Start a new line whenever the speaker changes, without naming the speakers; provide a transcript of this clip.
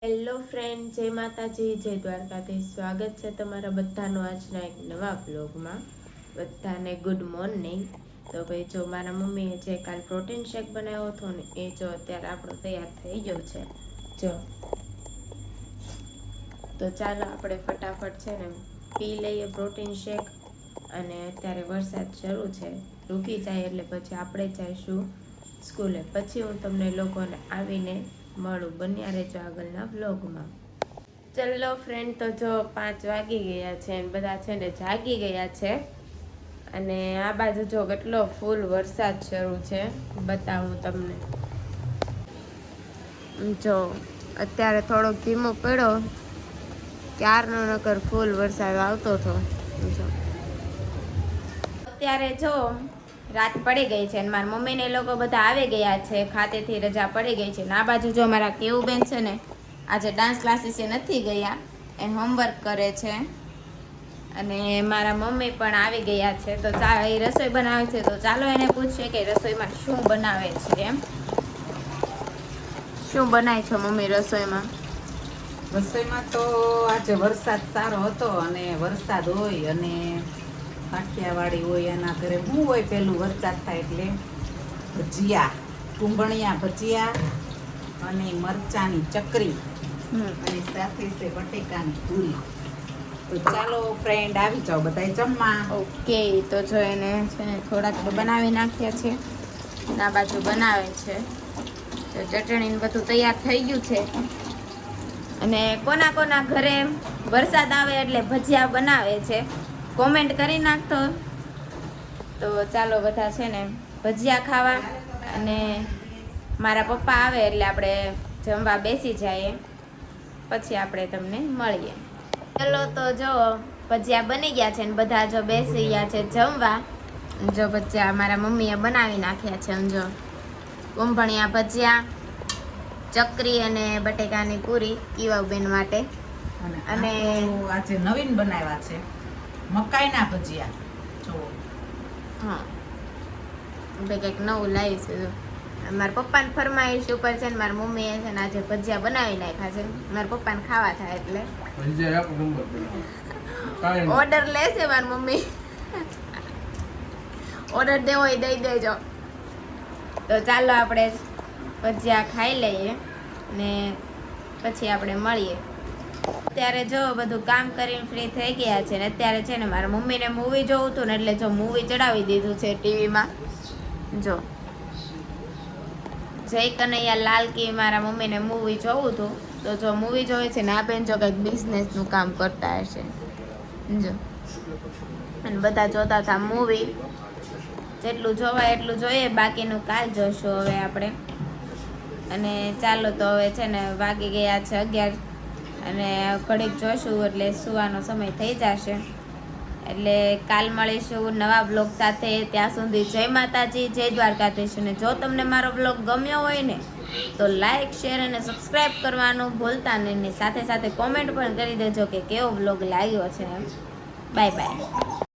Hello friend, જય માતાજી, જય દ્વારકાધીશ. સ્વાગત છે તમારા બધાનું આજના એક નવા બ્લોગમાં. બધાને ગુડ મોર્નિંગ. તો ભાઈ જો મારા મમ્મીએ જે કાલ પ્રોટીન શેક બનાવ્યો હતો ને એ જો અત્યારે આપણો તૈયાર થઈ ગયો છે. જો તો ચાલો આપણે ફટાફટ છે ને પી લઈએ પ્રોટીન શેક. અને અત્યારે વરસાદ શરૂ છે, રૂકી જાય એટલે પછી આપણે જઈશું સ્કૂલે. પછી હું તમને લોકોને આવીને મળું. બન્યા રહેજો આગળના વ્લોગમાં. ચલો ફ્રેન્ડ, તો જો 5 વાગી ગયા છે અને બધા છે ને જાગી ગયા છે. અને આ બાજુ જો કેટલો ફૂલ વરસાદ શરૂ છે, બતાવું તમને. જો અત્યારે થોડોક ધીમો પડ્યો, ક્યારનો નકર ફૂલ વરસાદ આવતો હતો. જો અત્યારે જો રાત પડી ગઈ છે અને મારા મમ્મી ને લોકો બધા આવી ગયા છે, ખાતેથી રજા પડી ગઈ છે. આ બાજુ જો મારા કેવું બેન છે ને આજે ડાન્સ ક્લાસીસે નથી ગયા, એ હોમવર્ક કરે છે. અને મારા મમ્મી પણ આવી ગયા છે, તો એ રસોઈ બનાવે છે. તો ચાલો એને પૂછીએ કે રસોઈમાં શું બનાવે છે. એમ શું બનાય છે મમ્મી રસોઈમાં?
રસોઈમાં તો આજે વરસાદ સારો હતો અને વરસાદ હોય અને કાઠિયાવાડી હોય એના ઘરે શું હોય, પેલું વરસાદ થાય એટલે ભજીયા, કુંભણિયા ભજીયા અને મરચાની ચકરી અને સાથે છે બટેકાની પૂરી. તો ચાલો ફ્રેન્ડ, આવી જાઓ બધા જમવા.
ઓકે, તો જો એને છે ને થોડાક બનાવી નાખ્યા છે. આ બાજુ બનાવે છે, તો ચટણી બધું તૈયાર થઈ ગયું છે. અને કોના કોના ઘરે વરસાદ આવે એટલે ભજીયા બનાવે છે કોમેન્ટ કરી નાખતો. તો ચાલો બધા છે ને ભજીયા ખાવા. અને મારા પપ્પા આવે એટલે આપણે જમવા બેસી જઈએ, પછી આપણે તમને મળીએ. ચલો તો જો ભજીયા બની ગયા છે ને બધા જો બેસી ગયા છે જમવા. જો ભજીયા મારા મમ્મીએ બનાવી નાખ્યા છે. જો કુંભણિયા ભજીયા, ચકરી અને બટેકાની પૂરી ઈવાબેન માટે.
અને આજે નવીન બનાવ્યા છે મકાઈના ભજીયા. જો
હા, કંઈક નવું લાવી છે. મારા પપ્પાની ફરમાઈશ ઉપર છે ને મારા મમ્મીએ છે ને આજે ભજીયા બનાવી નાખ્યા છે. મારા પપ્પાને ખાવા થાય એટલે ઓર્ડર લેશે મારી મમ્મી. ઓર્ડર દેવો હોય દઈ દેજો. તો ચાલો આપણે ભજીયા ખાઈ લઈએ ને પછી આપણે મળીએ. અત્યારે જો બધું કામ કરીને ફ્રી થઈ ગયા છે ને અત્યારે છે ને મારા મમ્મીને મૂવી જોવું હતું ને એટલે જો મૂવી ચડાવી દીધું છે ટીવીમાં. જો જય કનૈયા લાલ કી મારા મમ્મીને મૂવી જોવું હતું. તો જો મૂવી જોવે છે ને આ બેન જો કંઈક બિઝનેસનું કામ કરતા હશે. જો અને બધા જોતા હતા મૂવી. જેટલું જોવાય એટલું જોઈએ, બાકીનું કાલ જોઈશું હવે આપણે. અને ચાલો તો હવે છે ને વાગી ગયા છે 11 અને ઘડીક જોઈશું એટલે સુવાનો સમય થઈ જશે. એટલે કાલ મળીશું નવા બ્લોગ સાથે. ત્યાં સુધી જય માતાજી, જય દ્વારકાધીશ. અને જો તમને મારો બ્લોગ ગમ્યો હોય ને તો લાઈક, શેર અને સબસ્ક્રાઈબ કરવાનું ભૂલતા નહીં. સાથે સાથે કોમેન્ટ પણ કરી દેજો કે કેવો બ્લોગ લાગ્યો છે. Bye bye.